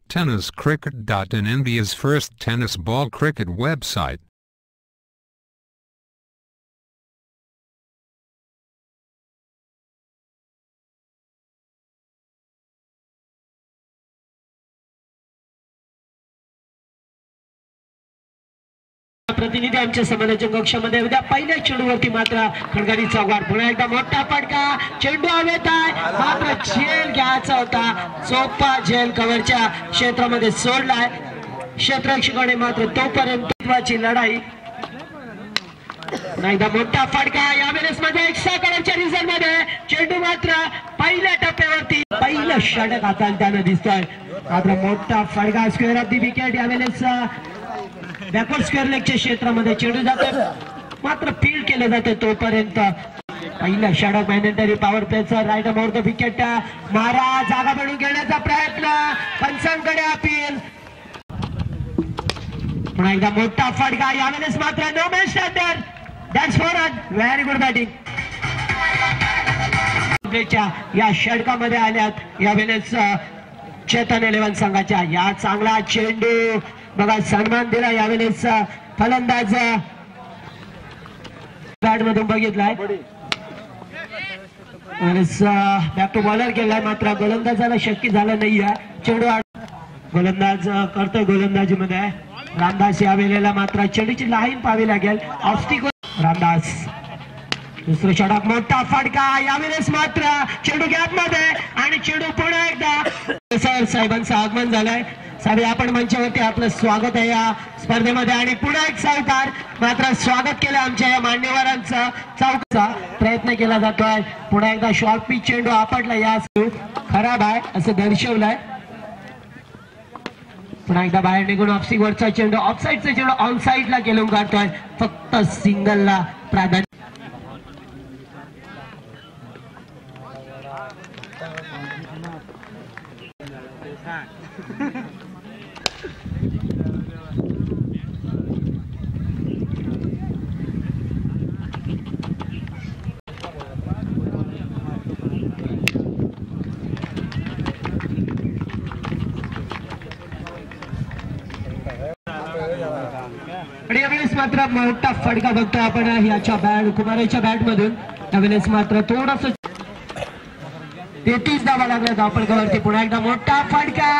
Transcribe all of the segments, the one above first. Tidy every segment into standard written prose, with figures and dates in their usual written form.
TennisCricket.in, India's first tennis ball cricket website. प्रतिनिधी आमच्या समालोचन कक्षामध्ये उद्या पहिल्या चेंडूवरती मात्र खणगारी चौकार पुन्हा एकदा मोठा फटका चेंडू हवेत आहे मात्र झेल घ्यायचा होता सोपा झेल कव्हरच्या क्षेत्रामध्ये सोडलाय क्षेत्ररक्षकाने मात्र तोपर्यंत लढाई पुन्हा एकदा मोठा फटका यावेळेस मध्ये एक्स्ट्रा कव्हरच्या रिझल्ट मध्ये चेंडू मात्र पहिल्या टप्प्यावरती पहिलं षटक हाताला त्यानं दिसतोय मात्र मोठा फटका स्क्वेअर ऑफ दी विकेट यावेळेस बॅकवर्ड स्क्वेअर लेगच्या क्षेत्रामध्ये चेंडू जातो मात्र फील्ड केलं जातं तोपर्यंत पहिला षटक मॅनेटरी पॉवर प्लेचा राईट अबाउट द विकेट मारा जागा बनवून घेण्याचा प्रयत्न पंचांकडे अपील पुन्हा एकदा मोठा फटका यावेळेस मात्र no match standard that's for very good batting या षटकामध्ये आल्यात यावेळेस चेतन 11 संघाच्या या चांगला चेंडू बघा सन्मान दिला यावेळेस फलंदाज बॅट मधून बघितलाय बॅक टू बॉलर केलाय मात्र गोलंदाजाला शक्य झालं नाहीये चेंडू गोलंदाज करतोय गोलंदाजी मध्ये रामदास यावेळेला मात्र चेंडूची लाईन पाहावी लागेल ऑफस्टिक रामदास दुसरं षटक मोठा फटका यावेळेस मात्र चेंडू गॅप मध्ये आणि चेंडू पुन्हा एकदा सर साहेबांचं आगमन झालंय साहेब आपण मंचावरती आपलं स्वागत आहे या स्पर्धेमध्ये आणि पुन्हा एक सहकार मात्र स्वागत केलं आमच्या या मान्यवरांचं चौकचा प्रयत्न केला जातोय पुन्हा एकदा शॉर्ट पिच चेंडू आपटला या खराब आहे असं दर्शवलंय पुन्हा एकदा बाहेर निघून ऑफस्टिक वरचा चेंडू ऑफसाईडचा चेंडू ऑन साईडला केलून काढतोय फक्त सिंगलला प्राधान्य आणि यावेळेस मात्र मोठा फटका बघतो आपण याच्या बॅट कुमाराच्या बॅट मधून यावेळेस मात्र थोडस 33 धावा लागल्या धावफलकावरती पुन्हा एकदा मोठा फटका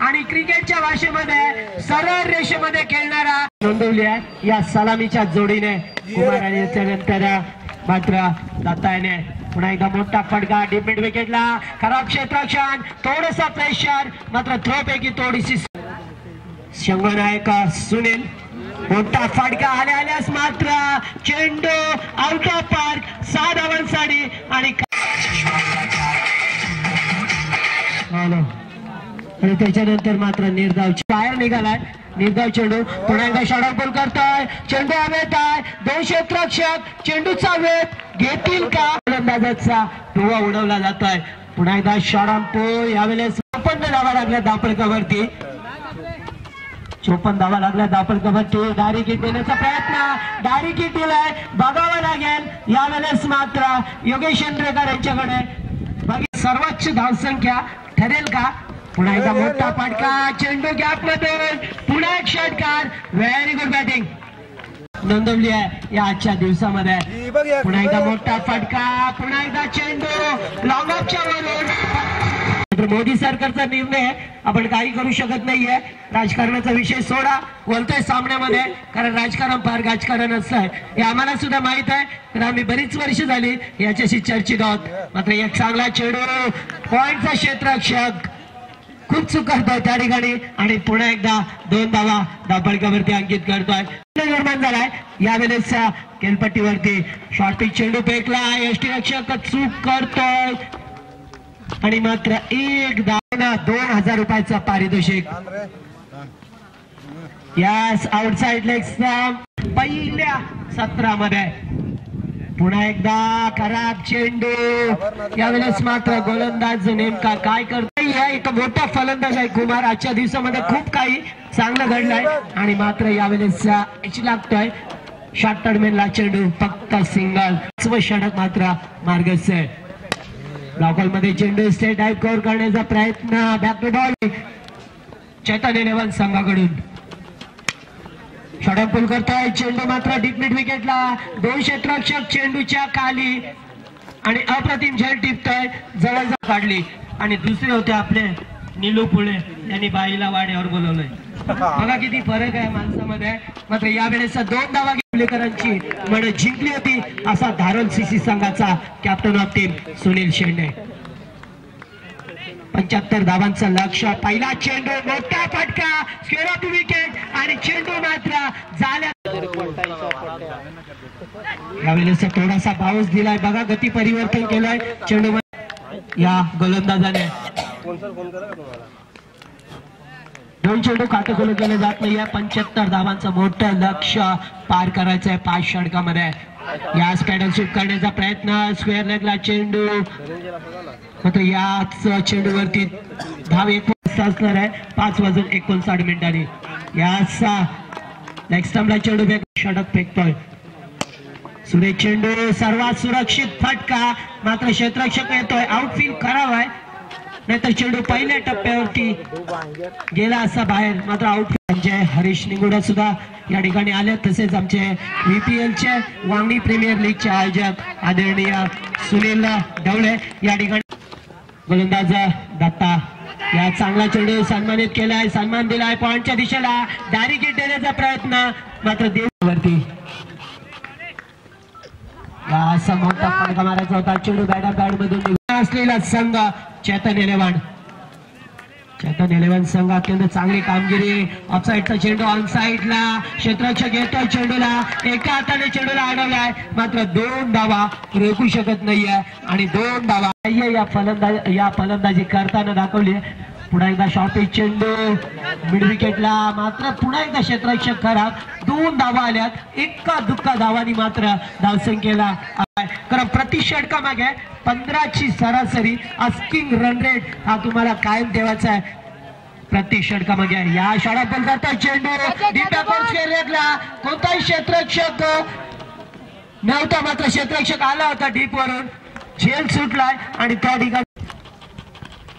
आणि क्रिकेटच्या भाषेमध्ये सरळ रेषेमध्ये खेळणारा नोंदवली आहे या सलामीच्या जोडीने कुमार आणि त्यानंतर मात्र दत्ताने पुन्हा एकदा मोठा फटका डीप मिड विकेटला खराब क्षेत्ररक्षण थोडासा प्रेशर मात्र थ्रो पैकी थोडीशी शंभरनायक सुनील मोठा फटका आल्यास मात्र चेंडू आउट ऑफ पार्क 6 धावांसाठी आणि त्याच्यानंतर मात्र निर्धाव बाहेर निघालाय निर्धाव चेंडू पुन्हा एकदा षटक बॉल करतोय चेंडू हवेत आहे 2 क्षेत्ररक्षक चेंडूचा वेध घेतील का फलंदाजाचा धुवा उडवला जातोय पुन्हा एकदा षटक यावेळेस 54 धावा लागल्या धावफलकावरती 54 धावा लागल्या धावफलकावरती डायरेक्ट हिट देण्याचा प्रयत्न डायरेक्ट हिट दिलाय बघावं लागेल यावेळेस मात्र योगेश चंद्रेकर यांच्याकडे सर्वोच्च धावसंख्या ठरेल का पुन्हा एकदा मोठा फटका चेंडू गॅप मध्ये पुन्हा एक षटकार व्हेरी गुड बॅटिंग नोंदवली आहे या आजच्या दिवसामध्ये पुन्हा एकदा मोठा फटका पुन्हा एकदा चेंडू लॉंग ऑफच्या वरून मोदी सरकारचा निर्णय आपण काही करू शकत नाहीये राजकारणाचा विषय सोडा बोलतोय सामन्यामध्ये कारण राजकारण फार राजकारण असतंय हे आम्हाला सुद्धा माहित आहे तर आम्ही बरीच वर्ष झाली याच्याशी चर्चित आहोत मात्र एक चांगला चेंडू पॉइंटचा क्षेत्ररक्षक खूप चूक करतोय त्या ठिकाणी आणि पुन्हा एकदा 2 धावा धावफलकावरती अंकित करतोय निर्माण झालाय यावेळेस केलपट्टीवरती शॉर्ट पिच चेंडू फेकला यष्टीरक्षक चूक करतोय आणि मात्र एक धावना 2000 रुपयाचा पारितोषिक यास आउटसाइड लेगचा पहिल्या सत्रामध्ये पुन्हा एकदा खराब चेंडू यावेळेस मात्र गोलंदाज नेमका काय करतोय एक मोठा फलंदाज आहे कुमार आजच्या दिवसामध्ये खूप काही चांगलं घडलंय आणि मात्र यावेळेस लागतोय शॉर्ट टर्मेनला चेंडू फक्त सिंगल षटक मात्र मार्गस्थ आहे ब्लॉकल मध्ये चेंडू स्टेट डाइव कव्हर करण्याचा प्रयत्न back to ball Chetan eleven संघाकडून. षटकपूल करतोय चेंडू मात्र डीप मिड विकेटला. दोन क्षेत्ररक्षक चेंडूच्या खाली आणि अप्रतिम झेल टिपतोय. जवळजवळ काढली आणि दुसरे होते आपले निलू पुळे यांनी बाईला वाड्यावर बोलवलंय. बघा किती फरक आहे माणसामध्ये. मात्र यावेळेस 2 धावा पुलेकरांची मन जिंकली होती असा धारोल सीसी संघाचा कॅप्टन ऑफ टीम सुनील शेंडे. 75 धावांचं लक्ष्य. पहिला चेंडू मोठा फटका स्क्वेअर ऑफ विकेट आणि चेंडू मात्र झाल्या. यावेळेस थोडासा पाऊस दिलाय. बघा गती परिवर्तन केलंय चेंडू या गोलंदाजाने. 2 चेंडू खाते खोलून केले जात नाही. 75 धावांचं मोठं लक्ष्य पार करायचंय 5 षटकामध्ये. याच पॅडल शूट करण्याचा प्रयत्न. स्क्वेअर लेगला चेंडू मात्र याच चेंडूवरती धाव 1 असणार आहे 5:59 मिनिटांनी. याच लेग स्टंपला चेंडू षटक फेकतोय. सुरेश चेंडू सर्वात सुरक्षित फटका. मात्र क्षेत्ररक्षक येतोय. आउटफील्ड खराब आहे नाहीतर चेंडू पहिल्या टप्प्यावरती गेला असा बाहेर. मात्र आउटफील्ड संजय हरीश निगुडा सुद्धा या ठिकाणी आले. तसेच आमचे VPL चे वांगणी प्रीमियर लीगचे आयोजक आदरणीय सुनील ढवळे या ठिकाणी. गोलंदाज दत्ता या चांगला चेंडू सन्मानित केलाय. सन्मान दिलाय पॉइंटच्या दिशेला. डायरेक्ट हिट देण्याचा प्रयत्न मात्र देववरती असा मोठा फटका मारायचा होता. चेंडू बॅटर पॅड मधून असलेला संघ चेतन इलेव्हन. चेतन इलेव्हन संघ अत्यंत चांगली कामगिरी. ऑफसाईडचा चेंडू ऑन साईडला. क्षेत्ररक्षक येतोय चेंडूला. एका हाताने चेंडूला अडवलाय. मात्र 2 धावा रोखू शकत नाहीये आणि 2 धावा या फलंदाजी करताना दाखवली. पुन्हा एकदा शॉर्ट पिच चेंडू मिड विकेटला. मात्र पुन्हा एकदा क्षेत्ररक्षक खराब. 2 धावा आल्यात. एका दुःखा धावांनी मात्र धावसंख्येला कारण प्रति षटकामागे 15ची सरासरी अस्किंग रन रेट हा तुम्हाला कायम ठेवायचा आहे प्रति षटकामागे. या षटक बंद करता चेंडू डीपा कोर्सला. कोणताही क्षेत्ररक्षक नव्हता मात्र क्षेत्ररक्षक आला होता डीप वरून. झेल सुटलाय आणि त्या ठिकाणी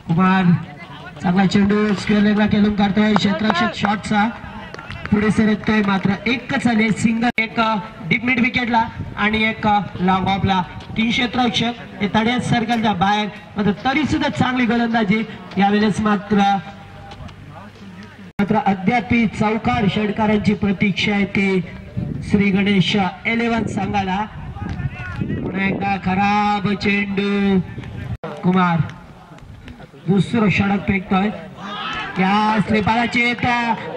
कुमार चांगला चेंडू स्क्वेअर लेगला केलून काढतोय. क्षेत्ररक्षक शॉटचा पुढे सरकतोय. मात्र एकच आले सिंगल. एक डीप मिड विकेटला आणि एक लॉंग ऑफला. 3 क्षेत्ररक्षक हे तड्यात सर्कलच्या बाहेर. मात्र तरी सुद्धा चांगली गोलंदाजी यावेळेस. मात्र अद्याप चौकार षटकारांची प्रतीक्षा आहे ती श्री गणेश 11 संघाला. पुन्हा एकदा खराब चेंडू. कुमार दुसरं षटक फेकतोय. या स्लिपाची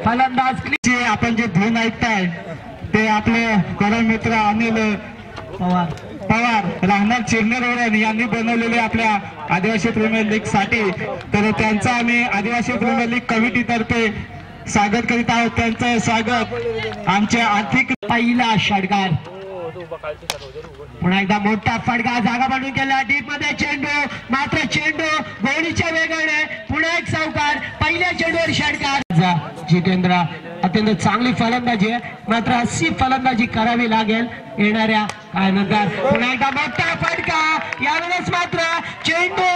फलंदाज आपण जे धून ऐकताय ते आपले करण मित्र अनिल पवार राहणार चिरनेर यांनी बनवलेले आपल्या आदिवासी प्रीमियर लीग साठी. तर त्यांचा आम्ही आदिवासी प्रीमियर लीग कमिटी तर्फे स्वागत करीत आहोत. त्यांचं स्वागत आमचे आर्थिक. पहिला षटकार. पुन्हा एकदा मोठा फटका जागा बनवून केला. डीप मध्ये चेंडू. मात्र चेंडू गोळीच्या वेगाने. पुन्हा एक चौकार. पहिल्या चेंडूवर षटकार. जितेंद्र अत्यंत चांगली फलंदाजी आहे. मात्र अशी फलंदाजी करावी लागेल येणाऱ्या काळानंतर. पुन्हा एकदा मोठा फटका. यावेळेस मात्र चेंडू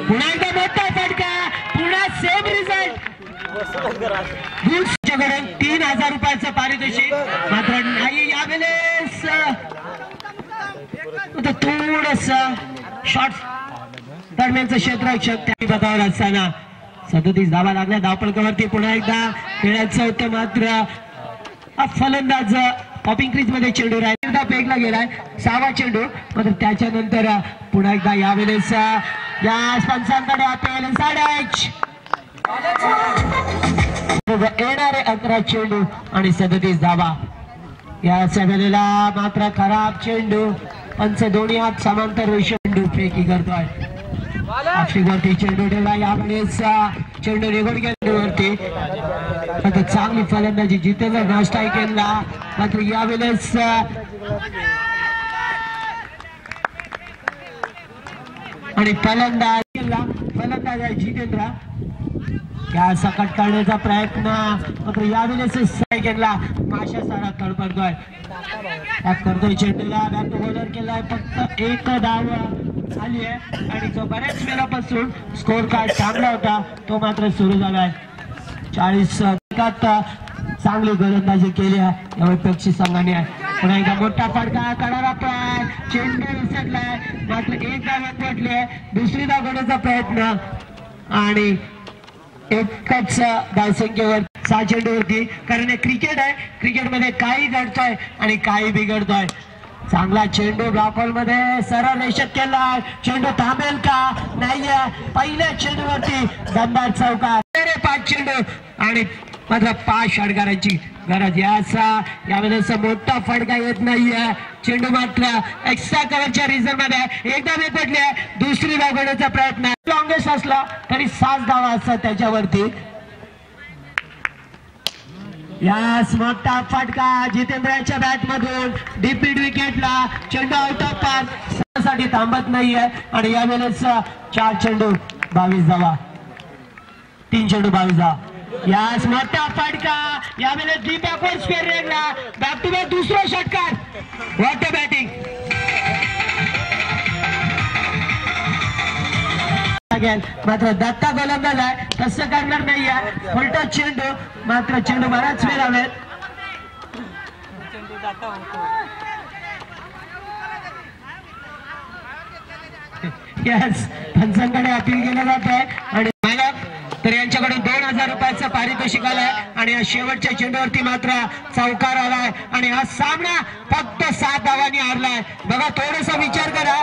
पुन्हा एकदा मोठा फटका. पुन्हा सेम रिझल्ट. 3000 रुपयाचं पारितोषिक मात्र नाही यावेळेस. थोडस शॉर्ट दरम्यानचं क्षेत्ररक्षक त्या पदावर असताना 37 धावा लागल्या धावपळकावरती. पुन्हा एकदा खेळायचं होतं मात्र फलंदाज पॉपिंग क्रीज मध्ये चेंडू राहिला फेकला गेलाय. 6वा चेंडू. मात्र त्याच्यानंतर पुन्हा एकदा यावेळेस या पंचांकडे अपील. येणारे 11 चेंडू आणि 37 धावा. या सगळ्याला मात्र खराब चेंडू. पंच दोन्ही हात समांतर चेंडू फेकी करतोय. वरती चेंडू ठेवला. यावेळेस चेंडू निघून गेल्यावरती आता चांगली फलंदाजी जितेंद्र नाश्ता केला. मात्र यावेळेस आणि फलंदाज आहे जितेंद्र. या सकट करण्याचा प्रयत्न. मात्र यावेळेस सेकंडला माशा सारा तडपडतोय. करतोय चेंडूला बॅक टू बॉलर केलाय. फक्त 1 धाव आली आहे आणि जो बऱ्याच वेळापासून स्कोर कार्ड थांबला होता तो मात्र सुरू झालाय. 40 चांगली गोलंदाजी केली आहे या अपेक्षित संघाने. पुन्हा एकदा मोठा फटका करणारा प्राय चेंडू विसरलाय मात्र एक धाव पडले. दुसरी धाव घेण्याचा प्रयत्न आणि एकच धावसंख्येवर 6 चेंडूवरती. कारण हे क्रिकेट आहे, क्रिकेटमध्ये काही घडतोय आणि काही बिघडतोय. चांगला चेंडू ब्लॉकहोल मध्ये सरळ रेषेत केला. चेंडू थांबेल का नाहीये. पहिल्या चेंडूवरती दमदार चौकार. 5 चेंडू आणि मात्र 5 षटकारांची गरज. यावेळेस मोठा फटका येत नाहीये. चेंडू मात्र एक्स्ट्रा कव्हरच्या रिझन मध्ये एकदा पडले. दुसरी धाव घेण्याचा प्रयत्न लॉंगेस्ट असला तरी 7 धावा असतात त्याच्यावरती. यास मोठा फटका जितेंद्रच्या बॅट मधून डीप मिड विकेटला. चेंडू आउट ऑफ पार्क साठी थांबत नाहीये आणि यावेळेस 4 चेंडू 22 धावा. 3 चेंडू 22 धावा. यास मोठा फटका यावेळेस डीप बॅकवर्ड स्क्वेअर रेगला. बॅक टू बॅक दुसरा षटकार. What a batting. मात्र दत्ता गोलंदाज आहे तसं करणार नाहीये. उलटा चेंडू मात्र चेंडू बराच वेळ हवेत. यस पंचांकडे अपील केलं जात आहे आणि तर यांच्याकडून 2000 रुपयाचं पारितोषिक आलंय आणि या शेवटच्या चेंडूवरती मात्र चौकार आलाय आणि हा सामना फक्त 7 धावांनी हारलाय. बघा थोडासा विचार करा.